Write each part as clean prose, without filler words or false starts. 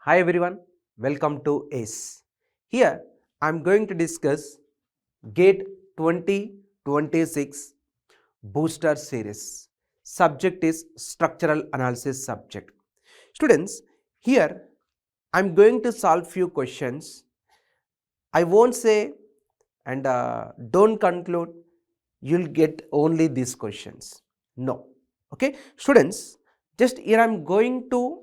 Hi everyone, welcome to ACE. Here I am going to discuss GATE 2026 Booster Series. Subject is Structural Analysis subject. Students, here I am going to solve few questions. I won't say and don't conclude you'll get only these questions. No. Okay, students, just here I am going to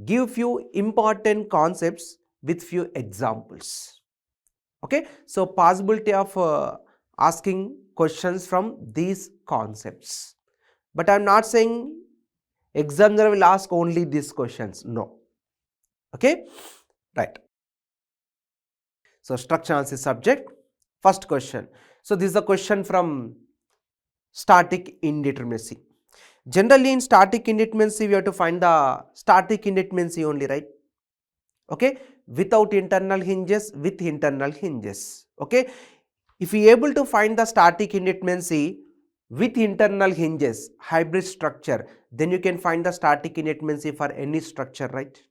give few important concepts with few examples. Okay, so possibility of asking questions from these concepts, but I am not saying examiner will ask only these questions. No. Okay, right. So structure analysis subject, first question. So this is a question from static indeterminacy. Generally in static indeterminacy we have to find the static indeterminacy only, right? Okay, without internal hinges, with internal hinges. Okay, if we able to find the static indeterminacy with internal hinges, hybrid structure, then you can find the static indeterminacy for any structure, right?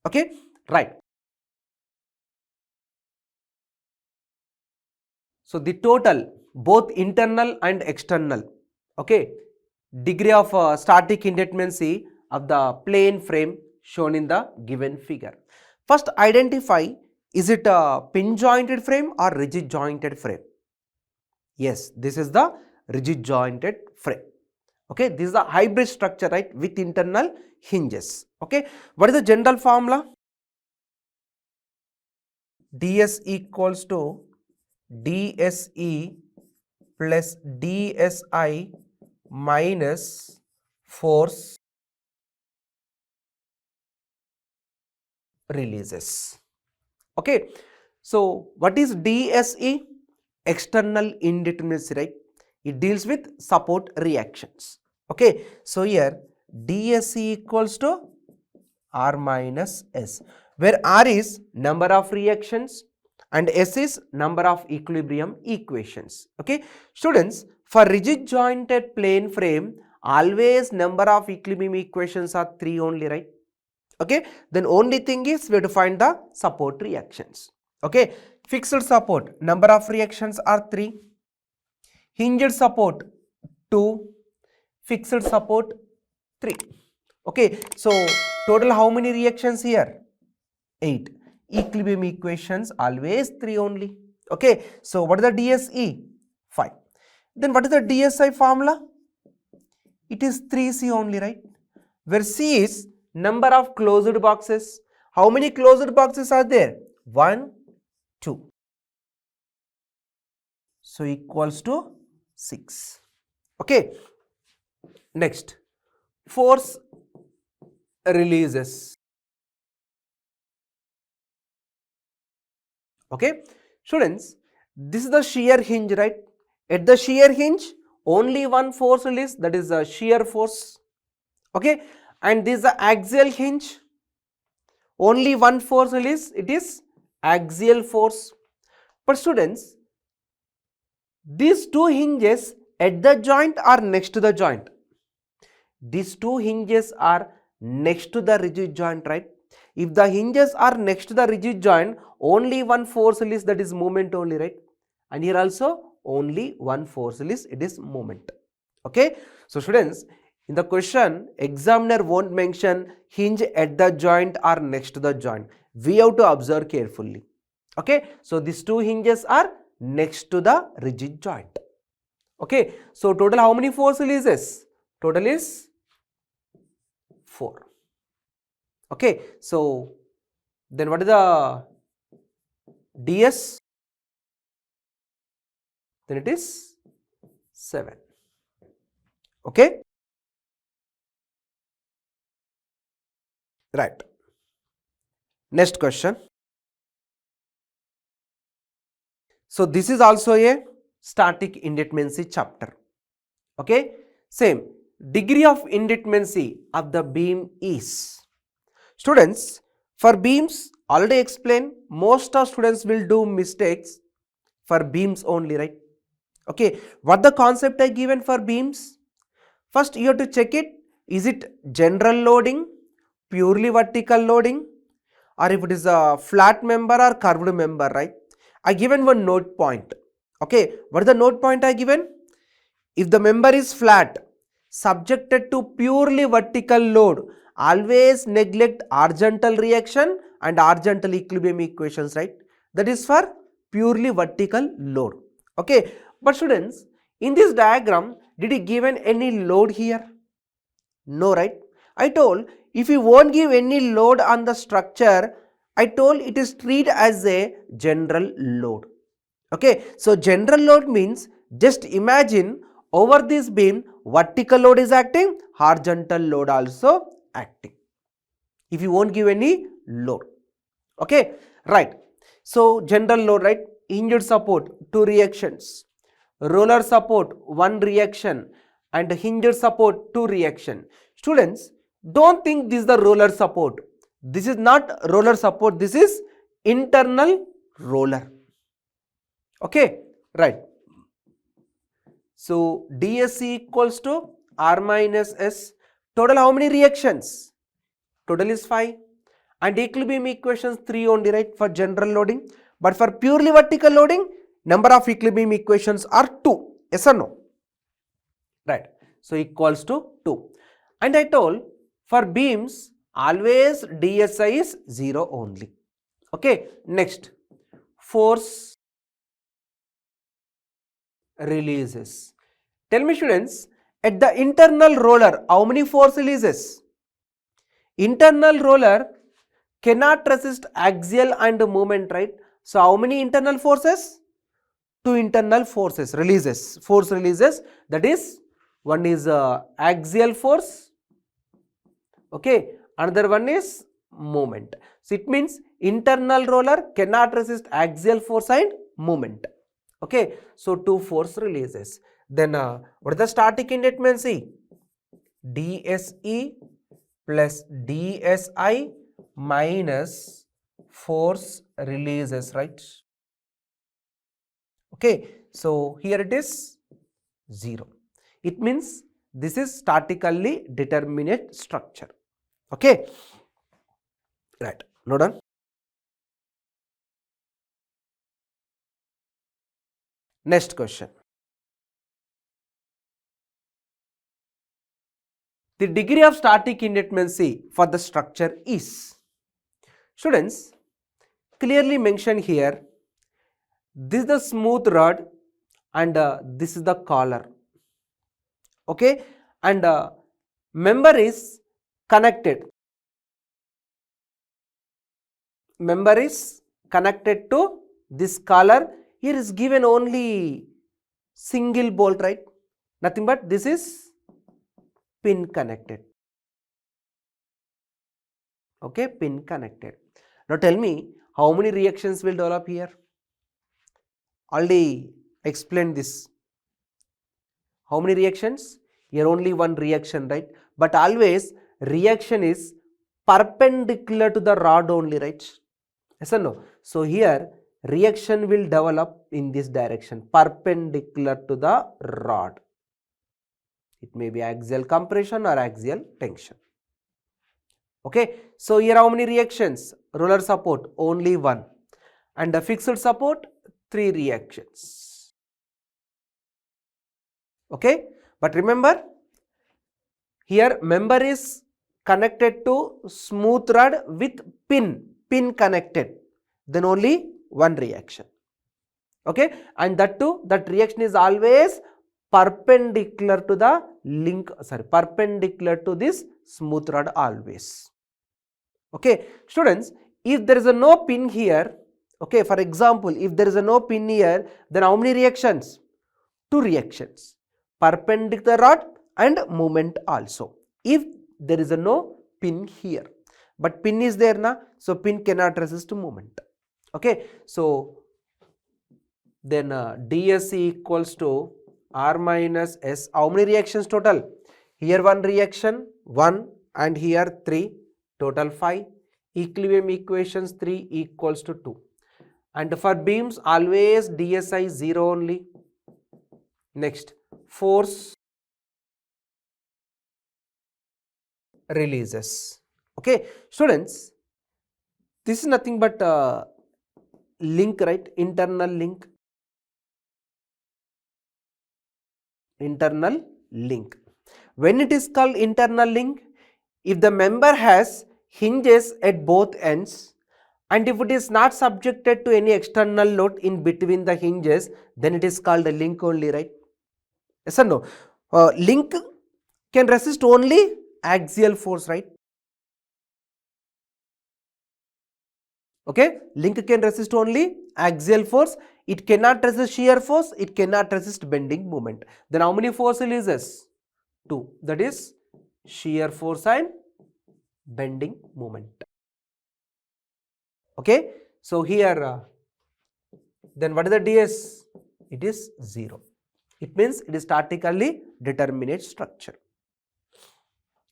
Okay, right. So the total both internal and external, okay, degree of static indeterminacy of the plane frame shown in the given figure. First identify, is it a pin jointed frame or rigid jointed frame? Yes, this is the rigid jointed frame. Okay, this is a hybrid structure, right, with internal hinges. Okay, what is the general formula? ds equals to dse plus dsi minus force releases. Okay, so what is DSE? External indeterminacy, right? It deals with support reactions. Okay, so here DSE equals to R minus S, where R is number of reactions and S is number of equilibrium equations. Okay, students, for rigid jointed plane frame, always number of equilibrium equations are 3 only, right? Okay, then only thing is we have to find the support reactions. Okay, fixed support, number of reactions are 3, hinged support 2, fixed support 3. Okay, so total how many reactions here? 8. Equilibrium equations always 3 only. Okay, so what is the DSE? 5. Then what is the DSI formula? It is 3C only, right? Where C is number of closed boxes. How many closed boxes are there? 1, 2. So equals to 6. Okay. Next, force releases. Okay, students, this is the shear hinge, right? At the shear hinge, only one force release, that is the shear force. Okay, and this is the axial hinge, only one force release, it is axial force. But students, these two hinges at the joint or next to the joint? These two hinges are next to the rigid joint, right? If the hinges are next to the rigid joint, only one force release, that is moment only, right? And here also only one force release, it is moment. Okay, so students, in the question examiner won't mention hinge at the joint or next to the joint. We have to observe carefully. Okay, so these two hinges are next to the rigid joint. Okay, so total how many force releases? Total is 4. Okay, so then what is the DS? Then it is 7. Okay, right. Next question. So this is also a static indeterminacy chapter. Okay, same degree of indeterminacy of the beam is. Students, for beams already explained, most of students will do mistakes for beams only, right? Okay, what the concept I given for beams? First you have to check it, is it general loading, purely vertical loading, or if it is a flat member or curved member, right? I given one note point. Okay, what is the note point I given? If the member is flat, subjected to purely vertical load, always neglect horizontal reaction and horizontal equilibrium equations, right? That is for purely vertical load. Okay, but students, in this diagram, did he given any load here? No, right? I told if you won't give any load on the structure, I told it is treated as a general load. Okay, so general load means just imagine over this beam vertical load is acting, horizontal load also acting. If you won't give any load, okay, right? So general load, right? Hinged support, 2 reactions, roller support, 1 reaction, and hinged support, 2 reaction. Students, don't think this is the roller support. This is not roller support, this is internal roller. Okay, right. So DSC equals to R minus S. Total how many reactions? Total is 5. And equilibrium equations 3 only, right, for general loading. But for purely vertical loading, number of equilibrium equations are 2. Yes or no? Right. So equals to 2. And I told for beams always DSI is 0 only. Okay. Next, force releases. Tell me students, at the internal roller, how many force releases? Internal roller cannot resist axial and moment, right? So how many internal forces? 2 internal forces releases, force releases, that is one is axial force, okay, another one is moment. So it means internal roller cannot resist axial force and moment. Okay, so 2 force releases. Then what is the static indeterminacy? DSE plus DSI minus force releases, right? Okay, so here it is 0. It means this is statically determinate structure. Okay, right, note down. Next question. The degree of static indeterminacy for the structure is, students, clearly mentioned here, this is the smooth rod and this is the collar, okay, and member is connected, to this collar. Here is given only single bolt, right? Nothing but this is pin connected. Okay, pin connected. Now tell me how many reactions will develop here? Already explained this. How many reactions? Here only one reaction, right? But always reaction is perpendicular to the rod only, right? Yes or no? So here reaction will develop in this direction, perpendicular to the rod. It may be axial compression or axial tension. Okay, so here how many reactions? Roller support only 1 and the fixed support 3 reactions. Okay, but remember here member is connected to smooth rod with pin connected, then only one reaction. Okay, and that too, that reaction is always perpendicular to the perpendicular to this smooth rod always. Okay, students, if there is a no pin here, okay, for example, if there is a no pin here, then how many reactions? 2 reactions, perpendicular rod and moment also. If there is a no pin here, but pin is there na, so pin cannot resist moment. Okay, so then DSC equals to R minus S. How many reactions total? Here 1 reaction, 1 and here 3, total 5. Equilibrium equations 3 equals to 2. And for beams always DSI 0 only. Next, force releases. Okay, students, This is nothing but link, right? Internal link. Internal link. When it is called internal link, if the member has hinges at both ends and if it is not subjected to any external load in between the hinges, then it is called a link only, right? Yes or no? Link can resist only axial force, right? Okay, link can resist only axial force. It cannot resist shear force. It cannot resist bending moment. Then how many force releases? 2. That is shear force and bending moment. Okay, so here then what is the ds? It is 0. It means it is statically determinate structure,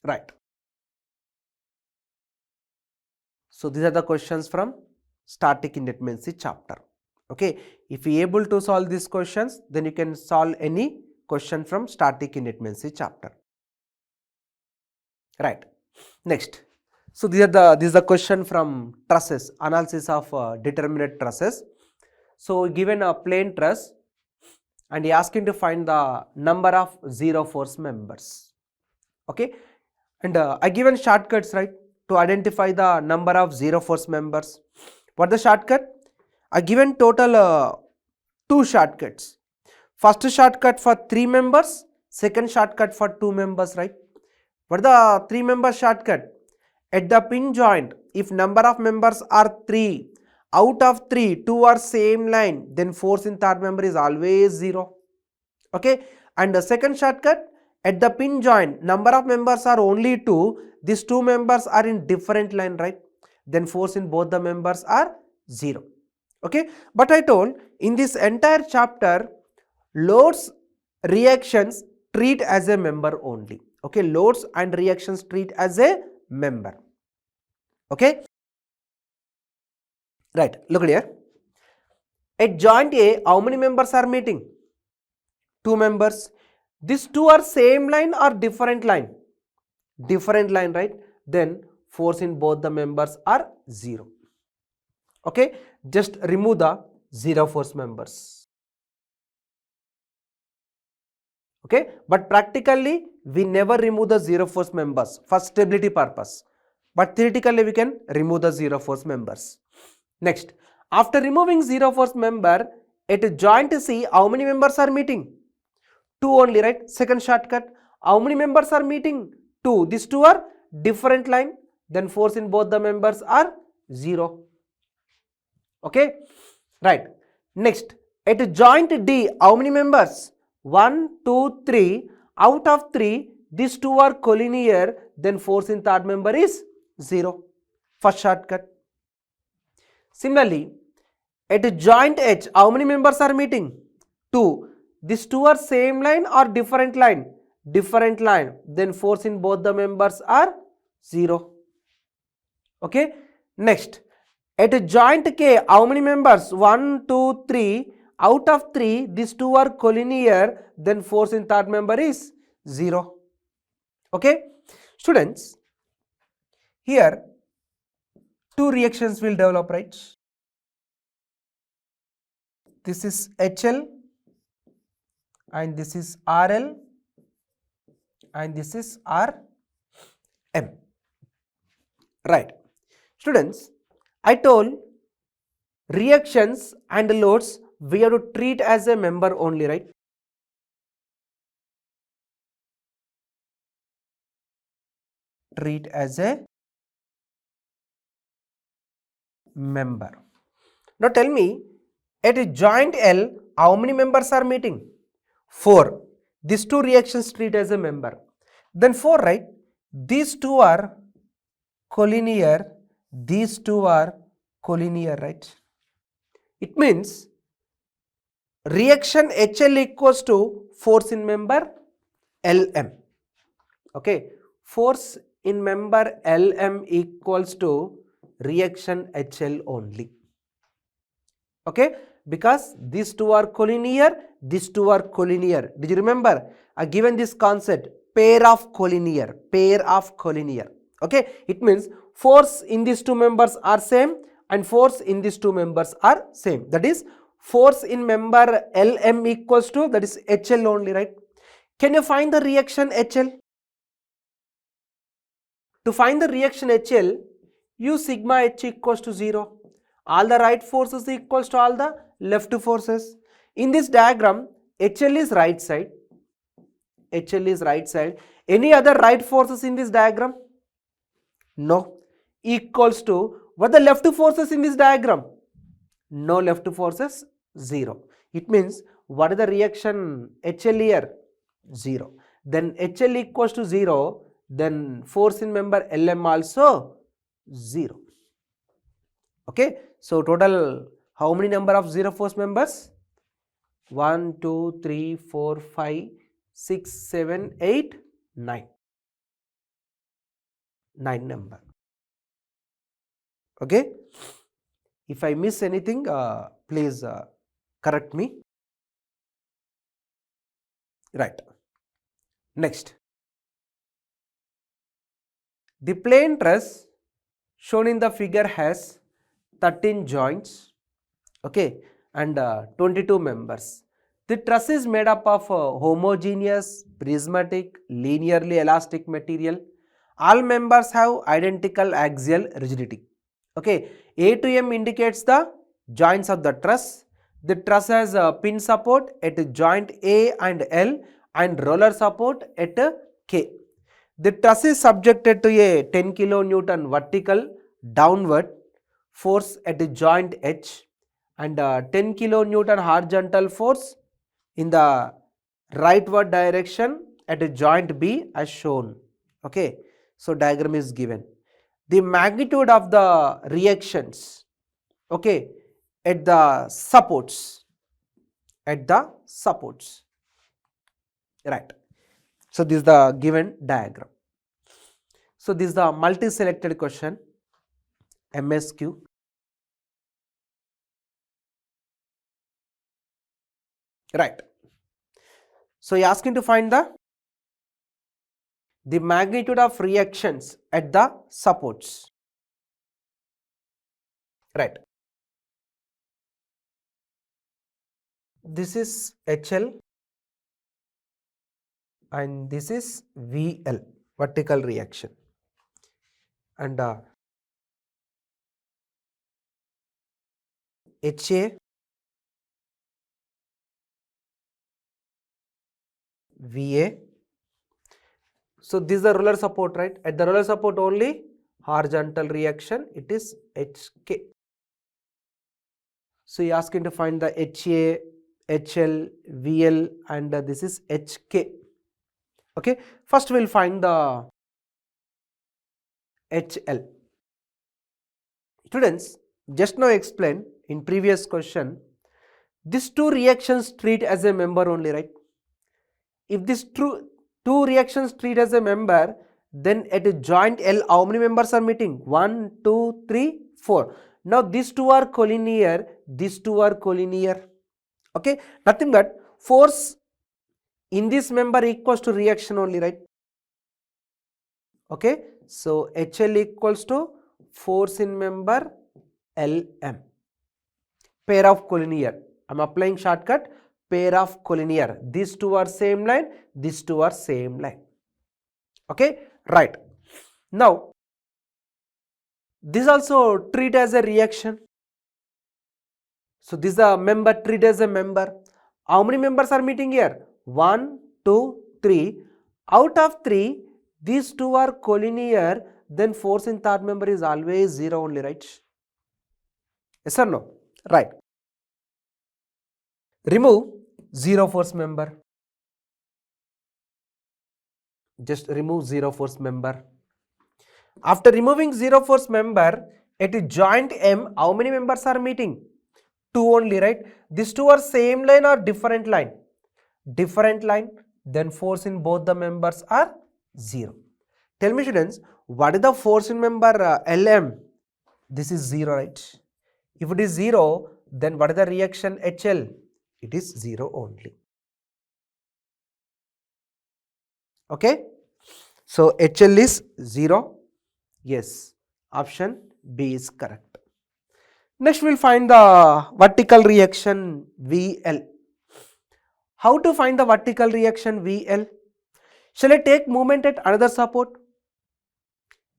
right? So these are the questions from static indeterminacy chapter. Okay, if you are able to solve these questions, then you can solve any question from static indeterminacy chapter, right? Next, so this is the question from trusses, analysis of determinate trusses. So given a plain truss and he asking to find the number of zero force members. Okay, and I given shortcuts, right, to identify the number of zero force members. What the shortcut? I given total 2 shortcuts. First shortcut for 3 members, second shortcut for 2 members, right? What the 3 member shortcut? At the pin joint, if number of members are 3, out of 3, 2 are same line, then force in third member is always 0. Okay, and the second shortcut, at the pin joint, number of members are only 2, these 2 members are in different line, right? Then force in both the members are 0. Okay, but I told in this entire chapter, loads, reactions treat as a member only. Okay, loads and reactions treat as a member. Okay, right, look at here. At joint A, how many members are meeting? 2 members. These 2 are same line or different line? Different line, right? Then force in both the members are 0. Okay, just remove the zero force members. Okay, but practically we never remove the zero force members for stability purpose, but theoretically we can remove the zero force members. Next, after removing zero force member, at joint C, how many members are meeting? 2 only, right? Second shortcut. How many members are meeting? 2. These 2 are different line, then force in both the members are 0. Okay, right. Next, at joint D, how many members? 1, 2, 3. Out of 3, these 2 are collinear, then force in third member is 0. First shortcut. Similarly, at joint H, how many members are meeting? 2. These 2 are same line or different line? Different line. Then force in both the members are 0. Okay. Next, at joint K, how many members? 1, 2, 3. Out of 3, these 2 are collinear. Then force in third member is 0. Okay. Students, here 2 reactions will develop, right? This is HL and this is RL and this is RM. Right. Students, I told reactions and loads we have to treat as a member only, right? Treat as a member. Now tell me, at a joint L, how many members are meeting? 4. These 2 reactions treat as a member. Then 4, right? These 2 are collinear, these 2 are collinear, right? It means reaction HL equals to force in member LM. Okay, force in member LM equals to reaction HL only. Okay, because these 2 are collinear, these 2 are collinear. Did you remember? I given this concept, pair of collinear, pair of collinear. Okay, it means force in these two members are same and force in these two members are same. That is, force in member LM equals to, that is HL only, right? Can you find the reaction HL? To find the reaction HL, use sigma H equals to 0. All the right forces equals to all the left forces. In this diagram, HL is right side. HL is right side. Any other right forces in this diagram? No. Equals to, what the left forces in this diagram? No left forces, 0. It means, what is the reaction HL here? 0. Then HL equals to 0, then force in member LM also 0. Okay. So total how many number of zero force members? 1, 2, 3, 4, 5, 6, 7, 8, 9. 9 number. Okay. If I miss anything, please correct me. Right. Next. The plain truss shown in the figure has 13 joints, okay, and 22 members. The truss is made up of homogeneous, prismatic, linearly elastic material. All members have identical axial rigidity. Okay, A to M indicates the joints of the truss. The truss has pin support at joint A and L and roller support at K. The truss is subjected to a 10 kilonewton vertical downward force at the joint H and 10 kilonewton horizontal force in the rightward direction at a joint B as shown. Okay, so diagram is given. The magnitude of the reactions, okay, at the supports, right. So this is the given diagram. So this is the multi-selected question, MSQ. Right. So you are asking to find the magnitude of reactions at the supports. Right. This is HL and this is VL, vertical reaction, and HA, VA. So this is the roller support, right? At the roller support only horizontal reaction, it is HK. So you are asking to find the HA, HL, VL, and this is HK. Okay, first we will find the HL. Students, just now explained in previous question, these two reactions treat as a member only, right? If these two reactions treat as a member, then at a joint L, how many members are meeting? 1, 2, 3, 4. Now these two are collinear, these two are collinear. Okay, nothing but force in this member equals to reaction only, right? Okay, so HL equals to force in member LM. Pair of collinear. I am applying shortcut, pair of collinear. These two are same line, these two are same line. Okay, right. Now, this also treat as a reaction. So, this is a member, treat as a member. How many members are meeting here? 1, 2, 3. Out of 3, these two are collinear, then force in third member is always 0 only, right? Yes or no? Right. Remove 0 force member. Just remove 0 force member. After removing 0 force member, at a joint M, how many members are meeting? 2 only, right? These two are same line or different line? Different line. Then force in both the members are 0. Tell me students, what is the force in member LM? This is 0, right? If it is 0, then what is the reaction HL? It is 0 only. Okay? So HL is 0. Yes. Option B is correct. Next we will find the vertical reaction VL. How to find the vertical reaction VL? Shall I take moment at another support?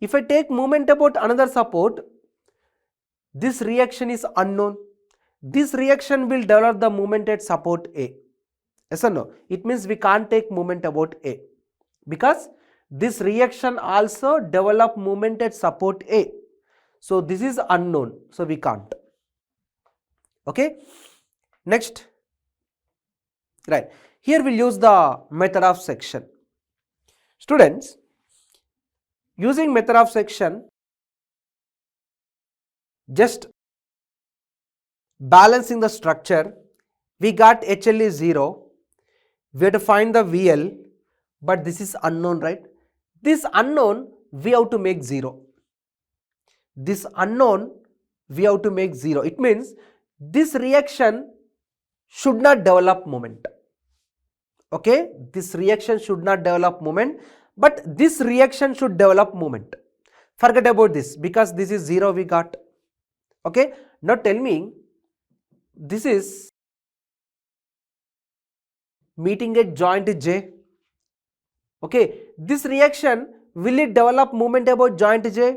If I take moment about another support, this reaction is unknown. This reaction will develop the moment at support A. Yes or no? It means we can't take moment about A because this reaction also develop moment at support A. So this is unknown, so we can't. Okay. Next, right, here we'll use the method of section. Students, using method of section, just balancing the structure, we got HL is 0, we have to find the VL, but this is unknown, right? This unknown we have to make 0. This unknown we have to make 0. It means this reaction should not develop moment. Okay, this reaction should not develop moment, but this reaction should develop moment. Forget about this because this is 0 we got. Okay, now tell me, this is meeting at joint J. Okay, this reaction, will it develop moment about joint J?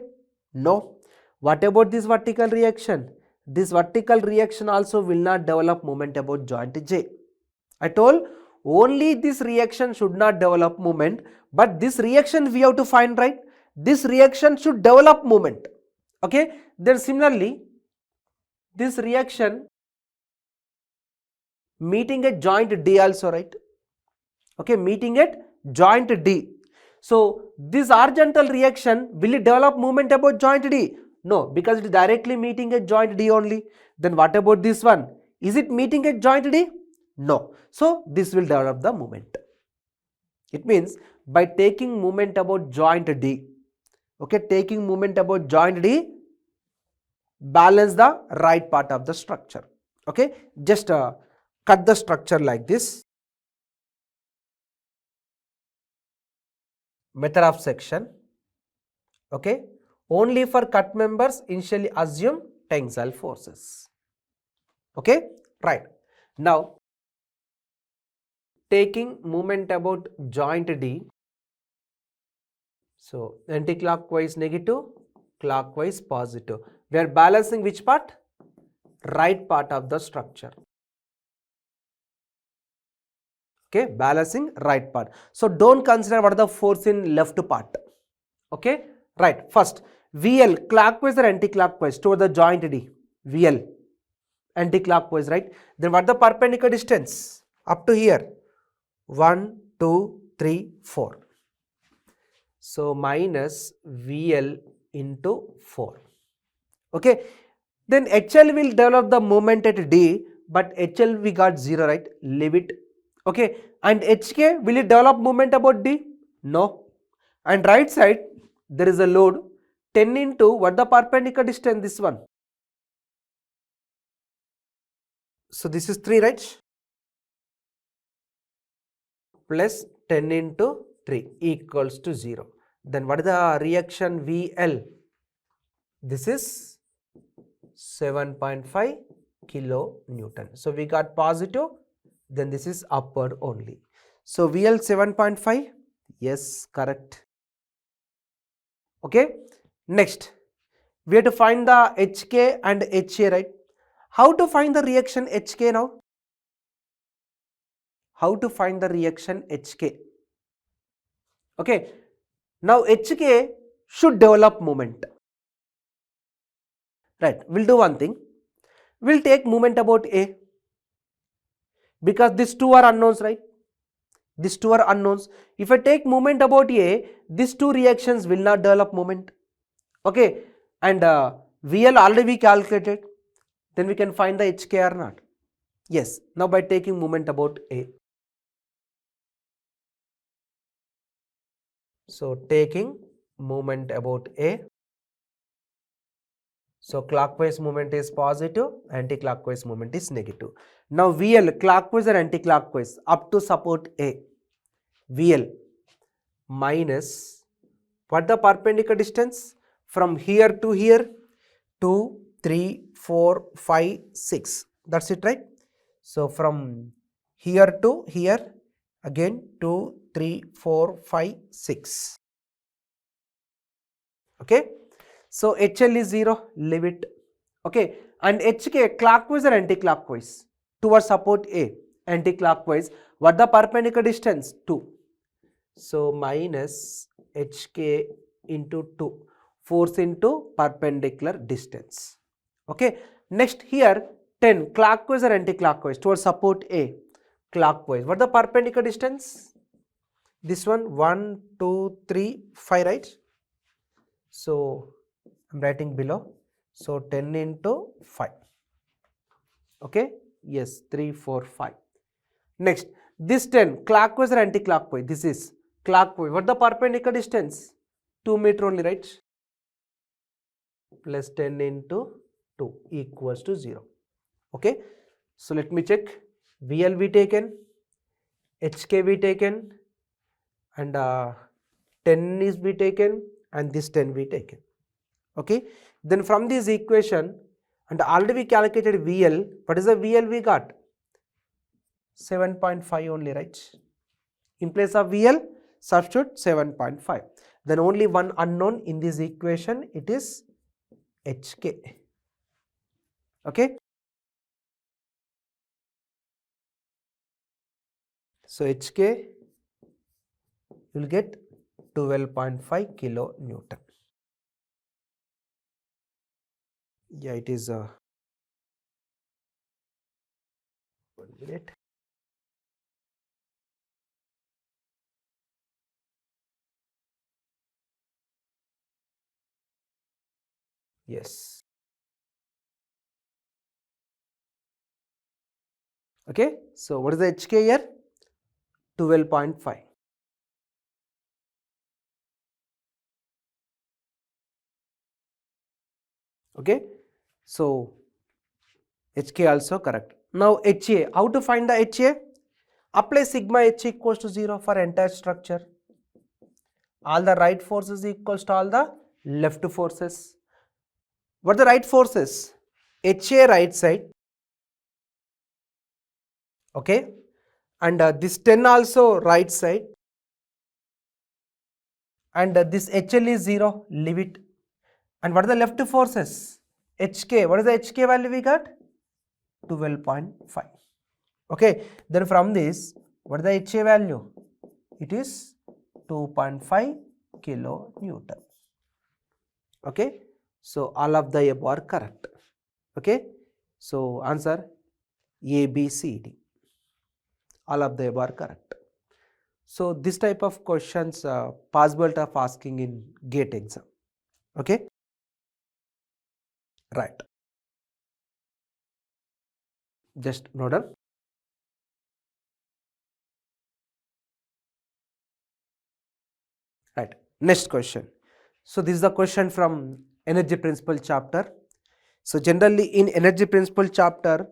No. What about this vertical reaction? This vertical reaction also will not develop moment about joint J. I told only this reaction should not develop moment, but this reaction we have to find, right? This reaction should develop moment. Okay, then similarly, this reaction meeting at joint D also, right? Okay, meeting at joint D. So this horizontal reaction, will it develop moment about joint D? No, because it is directly meeting at joint D only. Then what about this one? Is it meeting at joint D? No. So this will develop the moment. It means by taking moment about joint D, okay, taking moment about joint D, balance the right part of the structure. Okay, just cut the structure like this. Method of section. Okay, only for cut members initially assume tensile forces. Okay, right. Now taking moment about joint D, so anti-clockwise negative, clockwise positive. We are balancing which part? Right part of the structure. Okay, balancing right part. So don't consider what are the force in left part. Okay, right. First, VL clockwise or anti-clockwise toward the joint D. VL anti-clockwise, right? Then what the perpendicular distance up to here? 1, 2, 3, 4. So minus VL into 4. Okay. Then HL will develop the moment at D, but HL we got 0, right? Leave it. Okay. And HK, will it develop moment about D? No. And right side, there is a load 10 into what the perpendicular distance? This one. So this is 3, right? Plus 10 into 3 equals to 0. Then what is the reaction VL? This is 7.5 kilonewton. So we got positive, then this is upward only. So VL 7.5, yes, correct. Okay, next we have to find the HK and HA, right? How to find the reaction HK now? How to find the reaction HK? Okay, now HK should develop moment. Right, we'll do one thing. We'll take moment about A because these two are unknowns, right? These two are unknowns. If I take moment about A, these two reactions will not develop moment. Okay, and VL already we calculated. Then we can find the HK or not. Yes, now by taking moment about A. So taking moment about A. So clockwise movement is positive, anti-clockwise movement is negative. Now VL clockwise or anti-clockwise up to support A. VL minus what the perpendicular distance? from here to here, 2, 3, 4, 5, 6. That's it, right? So from here to here, again 2, 3, 4, 5, 6. Okay. So HL is 0, leave it. Okay. And HK clockwise or anti-clockwise? Towards support A, anti-clockwise. What the perpendicular distance? 2. So minus HK into 2, force into perpendicular distance. Okay. Next here 10, clockwise or anti-clockwise? Towards support A, clockwise. What the perpendicular distance? This one 1, 2, 3, 5, right? So I am writing below. So 10 into 5. Okay. Yes, 3, 4, 5. Next, this 10 clockwise or anti-clockwise? This is clockwise. What the perpendicular distance? 2 meter only, right? Plus 10 into 2 equals to 0. Okay. So let me check. VL we taken, HK we taken, and 10 is we taken, and this 10 we taken. Okay. Then from this equation, and already we calculated VL. What is the VL we got? 7.5 only, right? In place of VL, substitute 7.5. Then only one unknown in this equation, it is HK. Okay. So HK you will get 12.5 kilonewton. Yeah, it is 1 minute. Yes. Okay. So what is the HK here? 12.5. Okay. So HK also correct. Now HA, how to find the HA? Apply sigma H equals to 0 for entire structure. All the right forces equals to all the left forces. What are the right forces? HA right side. Okay. And this 10 also right side. And this HL is 0, leave it. And what are the left forces? HK, what is the HK value we got? 12.5. Okay, then from this, what is the HA value? It is 2.5 kilonewton. Okay, so all of the above are correct. Okay, so answer A, B, C, D. All of the above are correct. So this type of questions possibility of asking in GATE exam. Okay, right. Just note down. Right. Next question. So this is the question from energy principle chapter. So generally in energy principle chapter,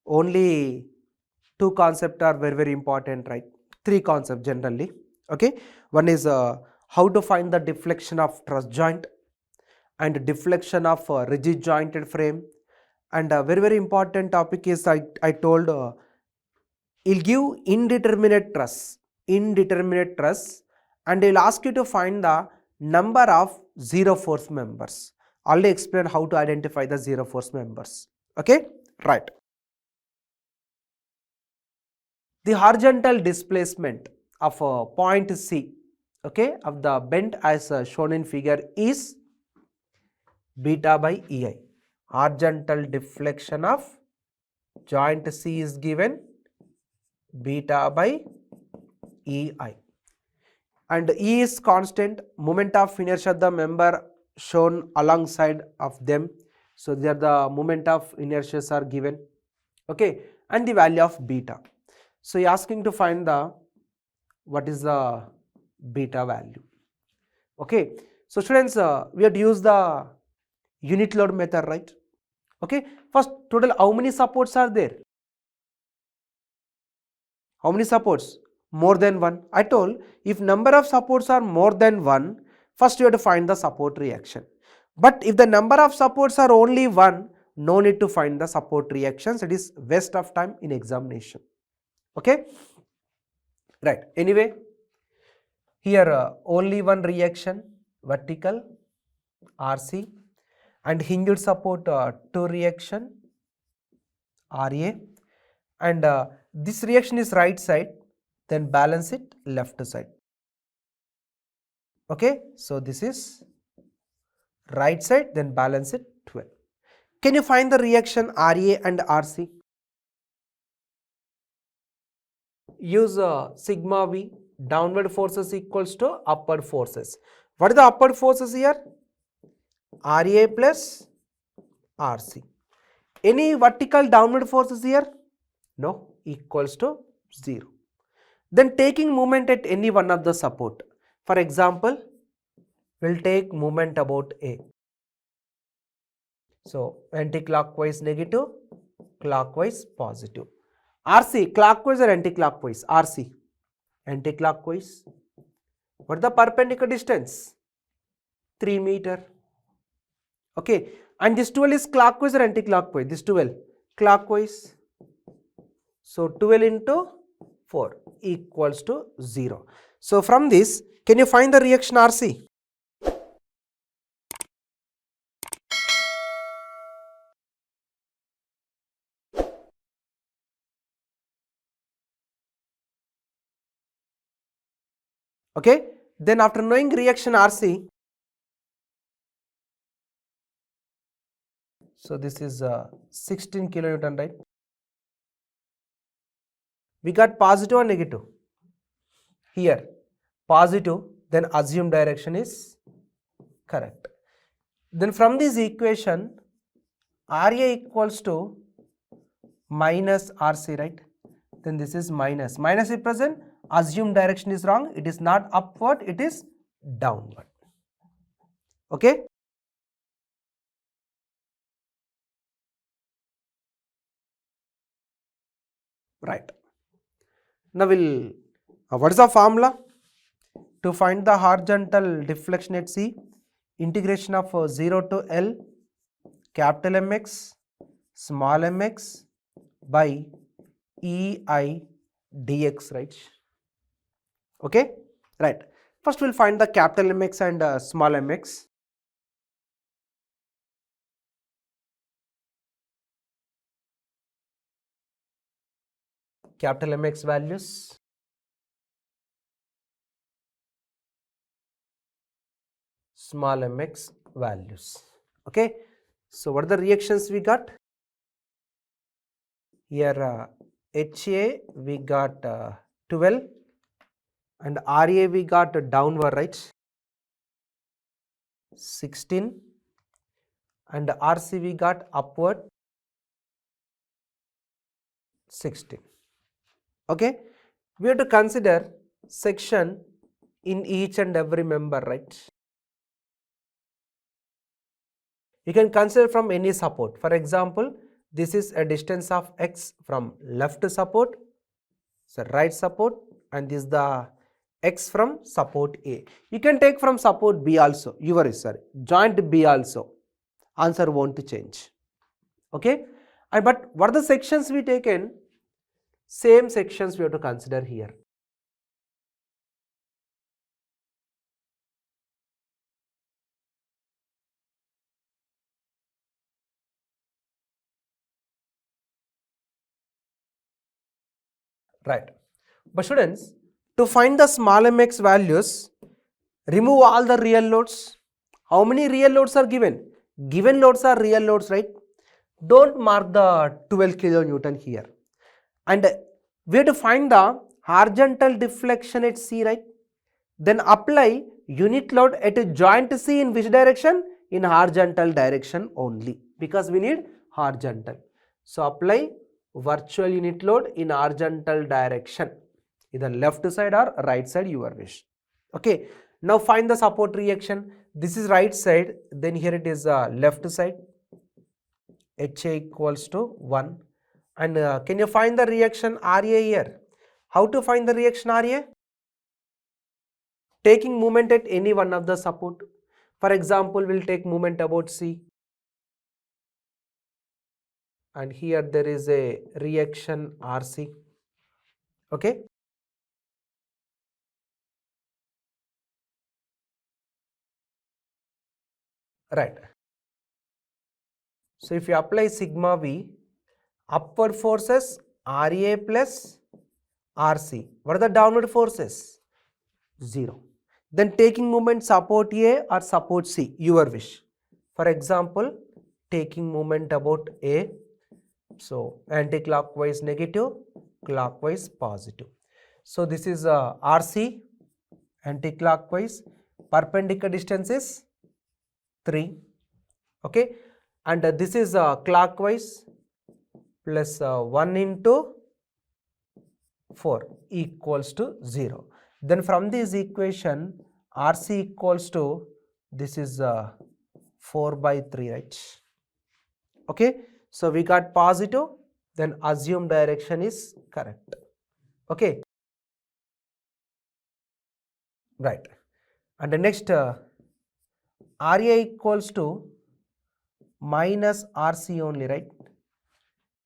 only two concepts are very important, right? Three concepts generally. Okay. One is how to find the deflection of truss joint and deflection of rigid jointed frame. And a very important topic is I told he'll give indeterminate truss, and he'll ask you to find the number of zero force members. Already explained how to identify the zero force members. Okay, right. The horizontal displacement of point C, okay, of the bend as shown in figure is beta by EI. Horizontal deflection of joint C is given beta by EI. And E is constant, moment of inertia of the member shown alongside of them. So there the moment of inertia are given, okay, and the value of beta. So you're asking to find the what is the beta value. Okay, so students, we have to use the unit load method, right? Okay, first total how many supports are there? How many supports? More than one. I told if number of supports are more than one, first you have to find the support reaction. But if the number of supports are only 1, no need to find the support reactions. It is waste of time in examination. Okay, right. Anyway, here only one reaction, vertical RC, and hinged support 2 reaction RA, and this reaction is right side, then balance it left side. Okay, so this is right side, then balance it 12. Can you find the reaction RA and RC? Use sigma V, downward forces equals to upward forces. What are the upward forces here? RA plus RC. Any vertical downward forces here? No, equals to 0. Then taking moment at any one of the support. For example, we'll take moment about A. So, anti-clockwise negative, clockwise positive. RC, clockwise or anti-clockwise? RC, anti-clockwise. What is the perpendicular distance? 3 meter. Okay, and this 12 is clockwise or anti-clockwise? This 12, clockwise. So, 12 into 4 equals to 0. So, from this, can you find the reaction RC? Okay, then after knowing reaction RC, so this is 16 kilonewton, right? We got positive or negative? Here, positive, then assumed direction is correct. Then from this equation, RA equals to minus RC, right? Then this is minus. Minus is present, assumed direction is wrong. It is not upward, it is downward. Okay? Right. Now we'll, what is the formula? To find the horizontal deflection at C, integration of 0 to L, capital Mx, small mx by EI dx, right? Okay, right. First we'll find the capital Mx and small mx. Capital Mx values, small mx values. Okay, so what are the reactions we got? Here HA we got 12 and RA we got downward, right? 16 and RC we got upward 16. Okay, we have to consider section in each and every member, right? You can consider from any support. For example, this is a distance of x from left support, so right support, and this is the x from support A. You can take from support B also, joint B also. Answer won't change. Okay, but what are the sections we taken? Same sections we have to consider here. Right. But students, to find the small mx values, remove all the real loads. How many real loads are given? Given loads are real loads, right? Don't mark the 12 kilonewton here. And we have to find the horizontal deflection at C, right? Then apply unit load at a joint C in which direction? In horizontal direction only, because we need horizontal. So apply virtual unit load in horizontal direction, either left side or right side, your wish. Okay, now find the support reaction. This is right side, then here it is left side. HA equals to 1. And can you find the reaction RA here? How to find the reaction RA? Taking moment at any one of the support. For example, we'll take moment about C. And here there is a reaction RC. Okay. Right. So if you apply sigma V, upward forces RA plus RC. What are the downward forces? 0. Then taking moment support A or support C, your wish. For example, taking moment about A, so anti-clockwise negative, clockwise positive. So this is RC, anti-clockwise, perpendicular distance is 3, okay, and this is clockwise plus 1 into 4 equals to 0. Then from this equation, RC equals to, this is 4 by 3, right? Okay, so we got positive, then assumed direction is correct. Okay, right. And the next RA equals to minus RC only, right?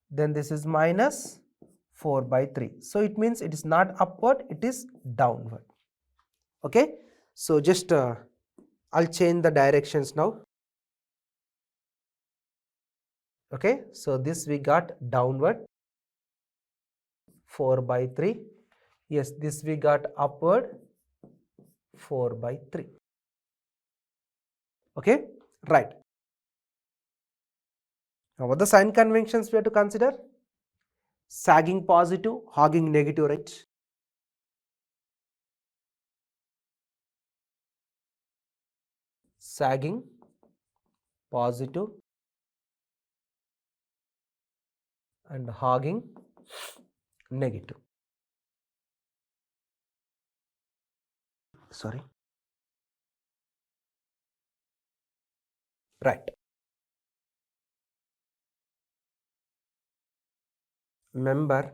Then this is minus 4 by 3. So it means it is not upward, it is downward. Okay, so just I'll change the directions now. Okay, so this we got downward 4 by 3. Yes, this we got upward 4 by 3. Okay, right. Now what the sign conventions we have to consider? Sagging positive, hogging negative, right? Sagging positive and hogging negative. Sorry. Right. Member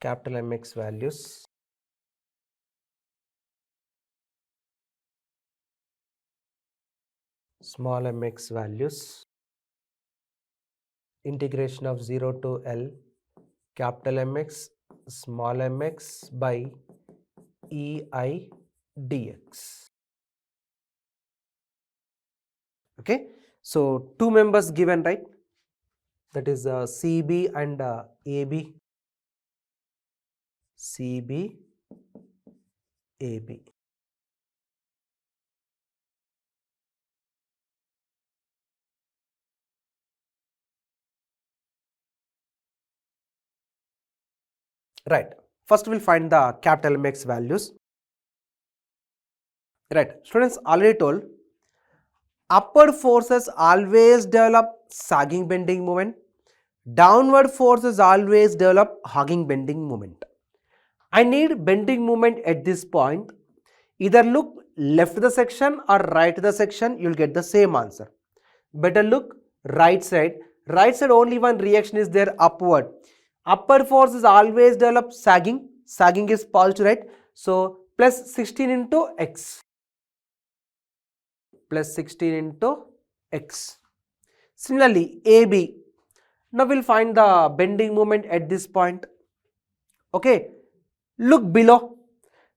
capital MX values, small mx values, integration of 0 to L, capital MX, small mx by EI dx. Okay, so two members given, right? That is CB and AB. CB, AB. Right. First we'll find the capital MX values. Right. Students, already told, upward forces always develop sagging bending moment. Downward forces always develop hogging bending moment. I need bending moment at this point. Either look left the section or right the section, you'll get the same answer. Better look right side. Right side only one reaction is there, upward. Upward force is always develop sagging. Sagging is positive, right? So plus 16 into x. Plus 16 into x. Similarly, AB. Now we'll find the bending moment at this point. Okay. Look below.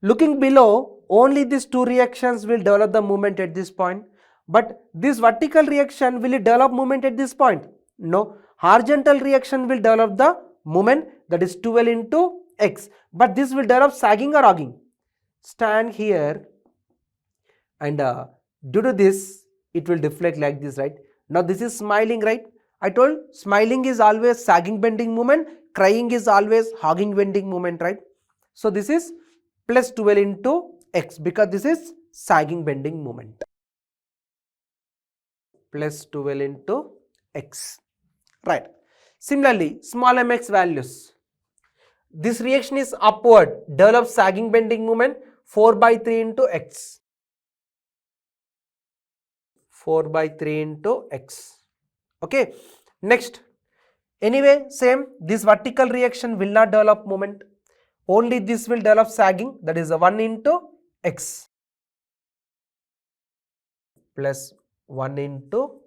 Looking below, only these two reactions will develop the moment at this point. But this vertical reaction, will it develop moment at this point? No. Horizontal reaction will develop the moment, that is 12 into x. But this will develop sagging or hogging. Stand here and due to this, it will deflect like this, right? Now this is smiling, right? I told smiling is always sagging bending moment, crying is always hogging bending moment, right? So this is plus 12 into x because this is sagging bending moment. Plus 12 into x. Right. Similarly, small mx values. This reaction is upward, develops sagging bending moment 4 by 3 into x. 4 by 3 into x. Okay. Next. Anyway, same, this vertical reaction will not develop moment. only this will develop sagging, that is 1 into x plus 1 into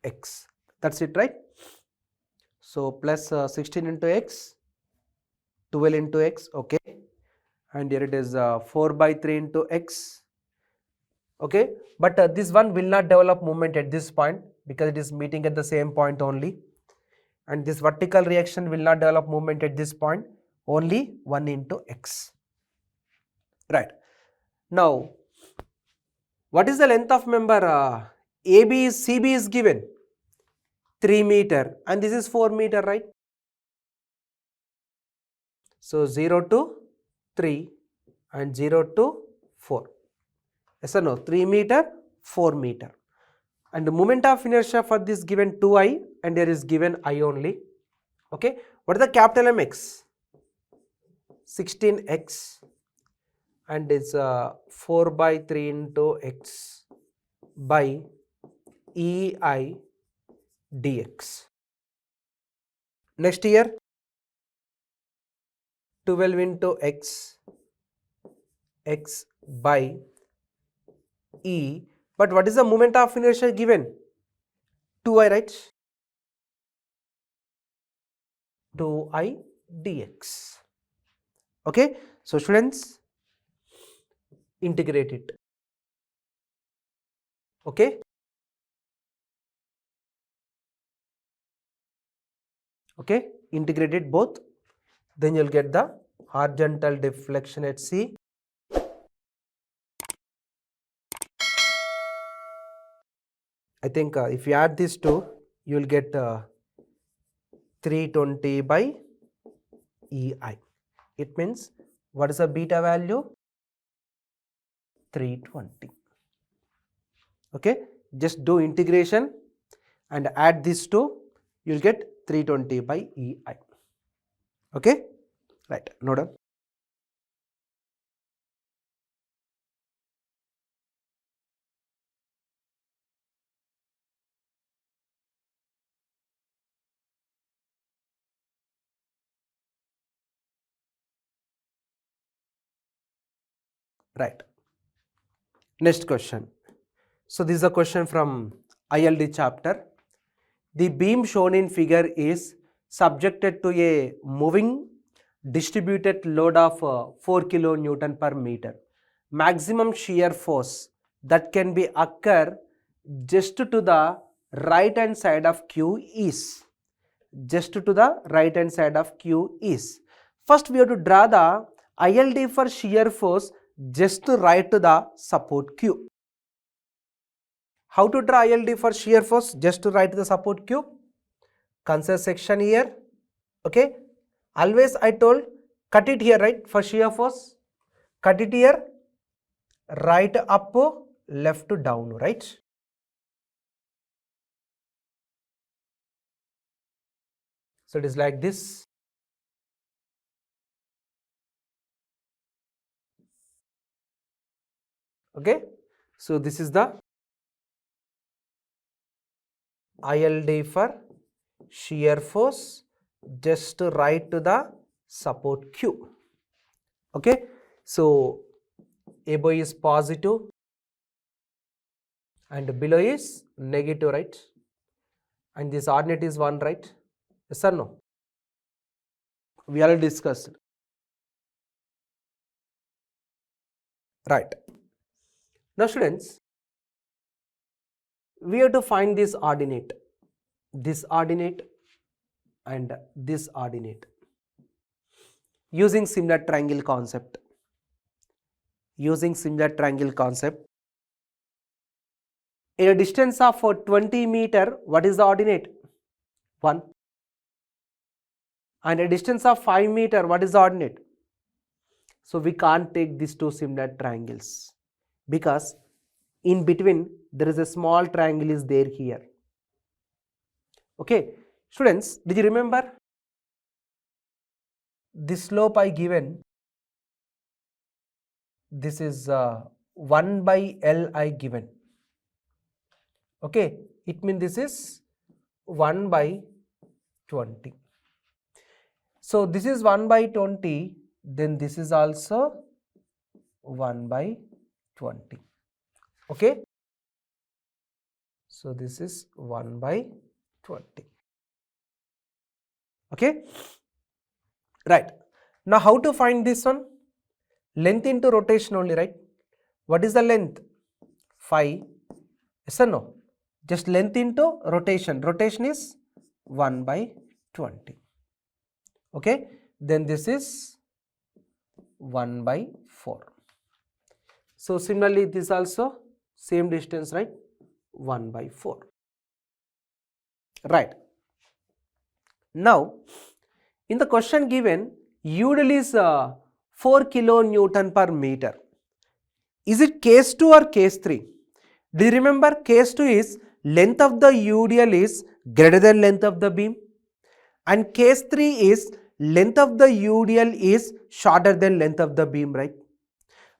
x. That's it, right? So plus 16 into x, 12 into x, okay, and here it is 4 by 3 into x, okay, but this one will not develop moment at this point because it is meeting at the same point only, and this vertical reaction will not develop moment at this point, only 1 into x, right. Now what is the length of member? AB is CB is given 3 meter and this is 4 meter, right? So 0 to 3 and 0 to 4. Yes or no? 3 meter, 4 meter. And the moment of inertia for this given 2I and there is given I only. Okay. What is the capital MX? 16x and it's 4 by 3 into x by EI dx. Next here 12 into x by E, but what is the moment of inertia given? 2I, right? 2I dx. Okay, so students, integrate it. Okay. Okay, integrate it both, then you'll get the horizontal deflection at C. I think if you add these two, you will get 320 by EI. It means what is the beta value? 320. Okay, just do integration and add these two, you will get 320 by EI. Okay, right, note down. Right. Next question. So this is a question from ILD chapter. The beam shown in figure is subjected to a moving distributed load of 4 kN per meter. Maximum shear force that can be occur just to the right hand side of Q is. Just to the right hand side of Q is. First we have to draw the ILD for shear force just to right to the support Q. How to draw ILD for shear force just to right to the support Q? Consider section here. Okay. Always I told cut it here, right, for shear force. Cut it here, right up, left down, right. So it is like this. Okay. So this is the ILD for shear force just to right to the support Q. Okay. So above is positive and below is negative, right, and this ordinate is 1, right. Yes or no? We already discussed. Right. Now students, we have to find this ordinate and this ordinate using similar triangle concept. Using similar triangle concept, in a distance of 20 meter, what is the ordinate? 1. And a distance of 5 meter, what is the ordinate? So we can't take these two similar triangles because in between there is a small triangle is there here. Okay, students, did you remember this slope I given? This is 1 by L I given. Okay, it means this is 1 by 20. So this is 1 by 20 then this is also 1 by 20. Okay. So this is 1 by 20. Okay. Right. Now how to find this one? Length into rotation only, right? What is the length? 5. Yes or no? Just length into rotation. Rotation is 1 by 20. Okay. Then this is 1 by 4. So similarly this also same distance, right? 1 by 4. Right. Now in the question given, udal is 4 kilonewton per meter. Is it case 2 or case 3? Do you remember case 2 is length of the udal is greater than length of the beam, and case 3 is length of the udal is shorter than length of the beam, right?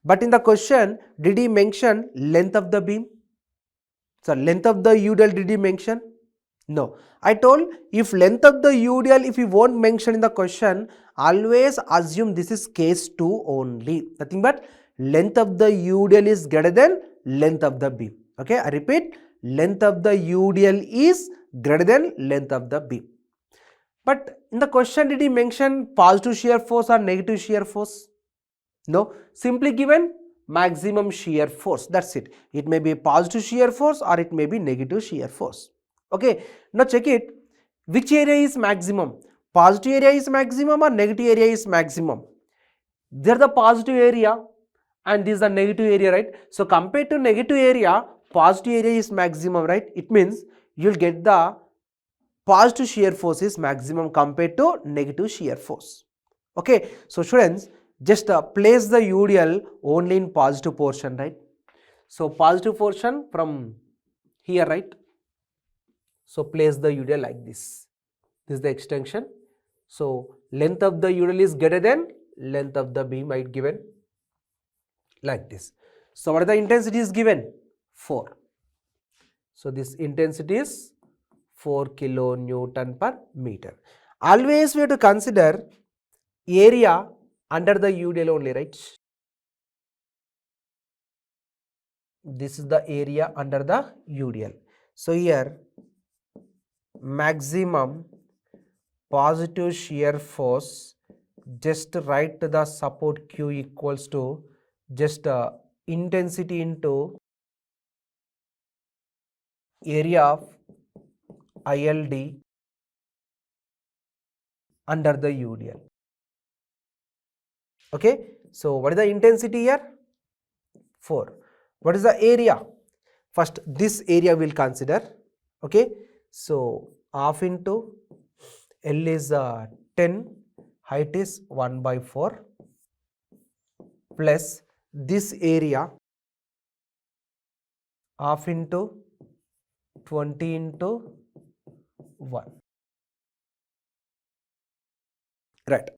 But in the question, did he mention length of the beam? So length of the udal did he mention? No. I told if length of the udal, if you won't mention in the question, always assume this is case 2 only. Nothing but length of the udal is greater than length of the beam. Okay, I repeat, length of the udal is greater than length of the beam. But in the question, did he mention positive shear force or negative shear force? No, simply given maximum shear force. That's it. It may be positive shear force or it may be negative shear force. Okay, now check it. Which area is maximum? Positive area is maximum or negative area is maximum? There the positive area and this is the negative area, right? So compared to negative area, positive area is maximum, right? It means you will get the positive shear force is maximum compared to negative shear force. Okay, so students, just place the udal only in positive portion, right? So positive portion from here, right? So place the udal like this. This is the extension. So length of the udal is greater than length of the beam, right, given like this. So what are the intensity is given? 4. So this intensity is 4 kilonewton per meter. Always we have to consider area under the udal only, right? This is the area under the udal. So here maximum positive shear force, just write the support Q equals to just intensity into area of ILD under the udal. Okay, so what is the intensity here? 4. What is the area? First this area we'll consider. Okay, so half into L is 10, height is 1 by 4 plus this area half into 20 into 1. Right.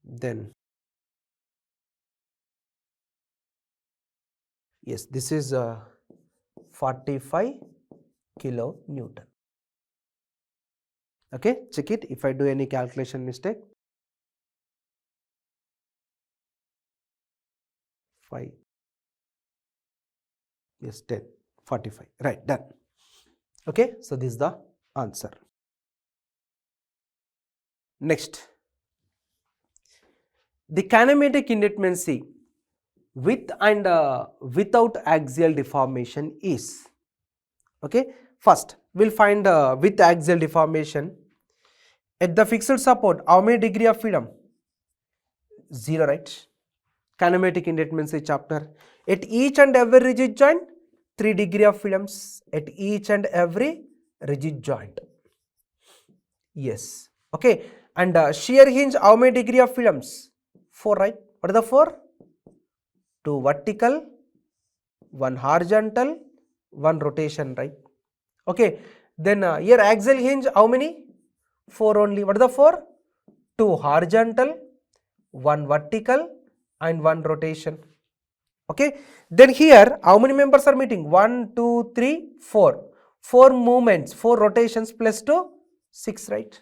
Then yes, this is 45 kilonewton. Okay, check it if I do any calculation mistake. 5, yes, 10, 45, right, done. Okay, so this is the answer. Next, the kinematic indeterminacy with and without axial deformation is. Okay, first we'll find with axial deformation. At the fixed support, how many degree of freedom? 0, right? Kinematic indeterminacy chapter. At each and every rigid joint, 3 degree of freedoms. At each and every rigid joint. Yes. Okay. And shear hinge, how many degree of freedoms? 4, right? What are the 4? 2 vertical, 1 horizontal, 1 rotation, right? Okay. Then here axial hinge, how many? 4 only. What are the 4? 2 horizontal, 1 vertical and 1 rotation. Okay. Then here how many members are meeting? 1, 2, 3, 4. 4 movements, 4 rotations plus 2, 6, right?